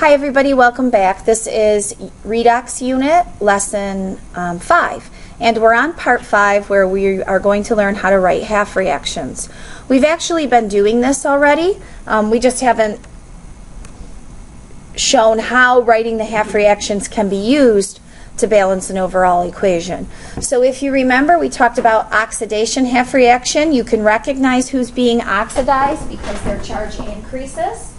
Hi everybody, welcome back. This is Redox Unit Lesson 5, and we're on Part 5 where we are going to learn how to write half reactions. We've actually been doing this already, we just haven't shown how writing the half reactions can be used to balance an overall equation. So if you remember, we talked about oxidation half reaction. You can recognize who's being oxidized because their charge increases.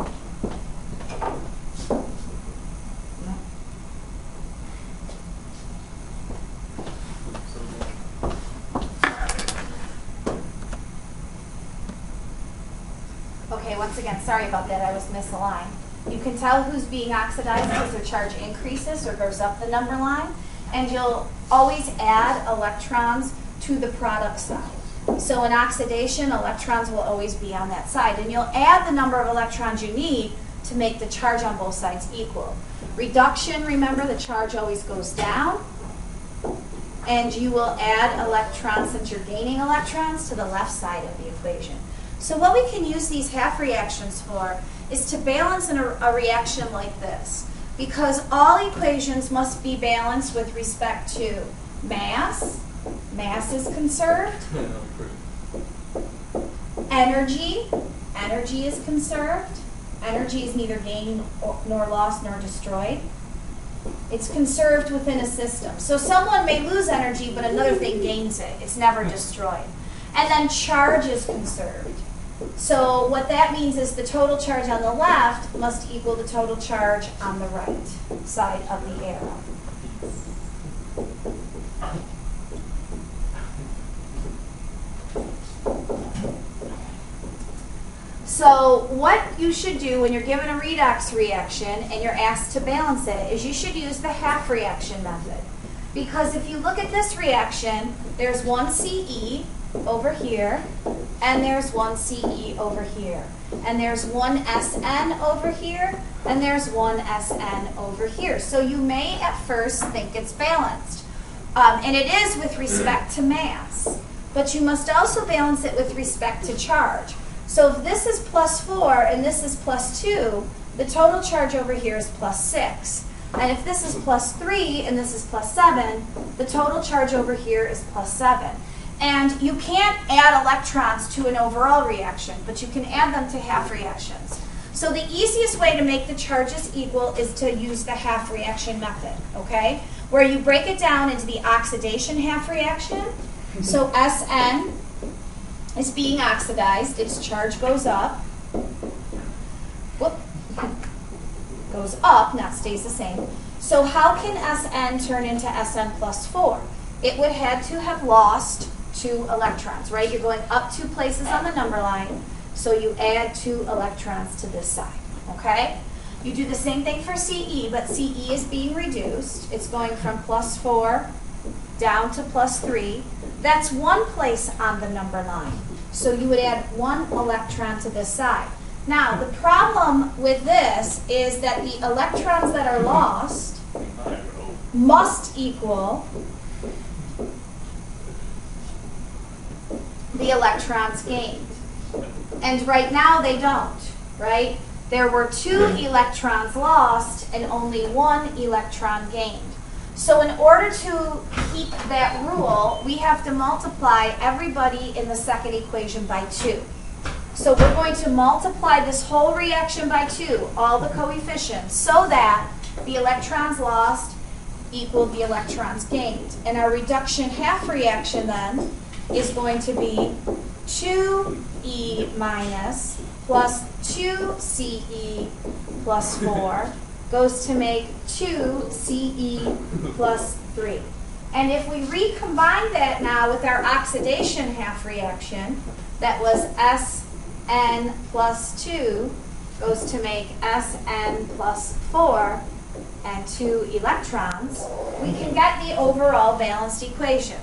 Okay, once again, sorry about that, I was misaligned. You can tell who's being oxidized because their charge increases or goes up the number line, and you'll always add electrons to the product side. So in oxidation, electrons will always be on that side, and you'll add the number of electrons you need to make the charge on both sides equal. Reduction, remember, the charge always goes down, and you will add electrons, since you're gaining electrons, to the left side of the equation. So what we can use these half reactions for is to balance a reaction like this, because all equations must be balanced with respect to mass. Mass is conserved. Energy. Energy is conserved. Energy is neither gained nor lost nor destroyed. It's conserved within a system. So someone may lose energy, but another thing gains it. It's never destroyed. And then charge is conserved. So what that means is the total charge on the left must equal the total charge on the right side of the arrow. So what you should do when you're given a redox reaction and you're asked to balance it is you should use the half reaction method. Because if you look at this reaction, there's one CE over here, and there's one CE over here, and there's one SN over here, and there's one SN over here. So you may at first think it's balanced, and it is with respect to mass, but you must also balance it with respect to charge. So if this is +4 and this is +2, the total charge over here is +6. And if this is +3 and this is +7, the total charge over here is +7. And you can't add electrons to an overall reaction, but you can add them to half reactions. So the easiest way to make the charges equal is to use the half reaction method, okay? Where you break it down into the oxidation half reaction. So SN is being oxidized, its charge goes up. Whoop. Goes up, not stays the same. So how can SN turn into SN +4? It would have to have lost 2 electrons, right? You're going up 2 places on the number line, so you add 2 electrons to this side, okay? You do the same thing for CE, but CE is being reduced. It's going from +4 down to +3. That's 1 place on the number line, so you would add 1 electron to this side. Now, the problem with this is that the electrons that are lost must equal the electrons gained. And right now they don't, right? There were 2 electrons lost and only 1 electron gained. So in order to keep that rule, we have to multiply everybody in the second equation by 2. So we're going to multiply this whole reaction by 2, all the coefficients, so that the electrons lost equal the electrons gained. And our reduction half reaction then is going to be 2E minus plus 2CE plus 4 goes to make 2CE plus 3. And if we recombine that now with our oxidation half reaction, that was SN plus 2 goes to make SN plus 4 and 2 electrons, we can get the overall balanced equation.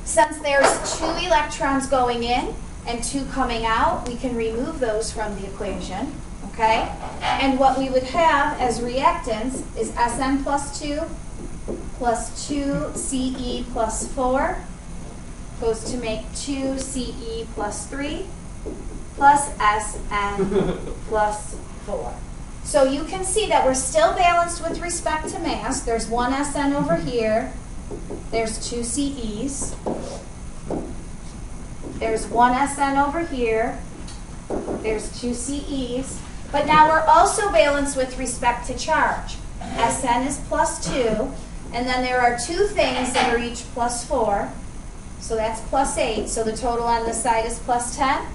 Since there's 2 electrons going in and 2 coming out, we can remove those from the equation, okay? And what we would have as reactants is SN plus 2 plus 2CE plus 4 goes to make 2CE plus 3 plus SN plus 4. So you can see that we're still balanced with respect to mass. There's one SN over here. There's two CEs. There's one SN over here. There's two CEs. But now we're also balanced with respect to charge. SN is +2. And then there are two things that are each +4. So that's +8. So the total on this side is +10.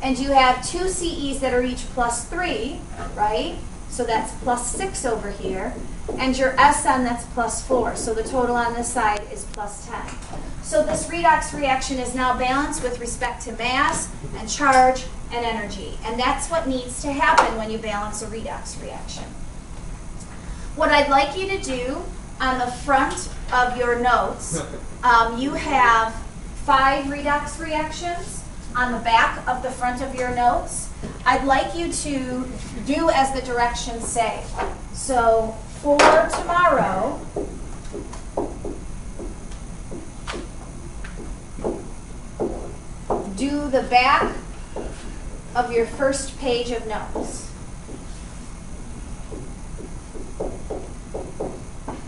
And you have two CEs that are each +3, right? So that's +6 over here. And your SN that's +4. So the total on this side is +10. So this redox reaction is now balanced with respect to mass and charge and energy. And that's what needs to happen when you balance a redox reaction. What I'd like you to do on the front of your notes, you have 5 redox reactions. On the back of the front of your notes, I'd like you to do as the directions say. So for tomorrow, do the back of your first page of notes.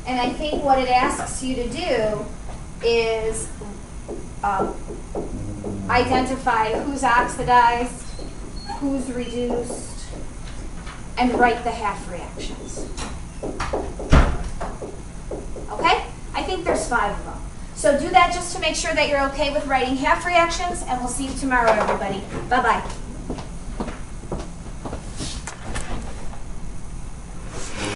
And I think what it asks you to do is identify who's oxidized, who's reduced, and write the half reactions. Okay? I think there's 5 of them. So do that just to make sure that you're okay with writing half reactions, and we'll see you tomorrow, everybody. Bye-bye.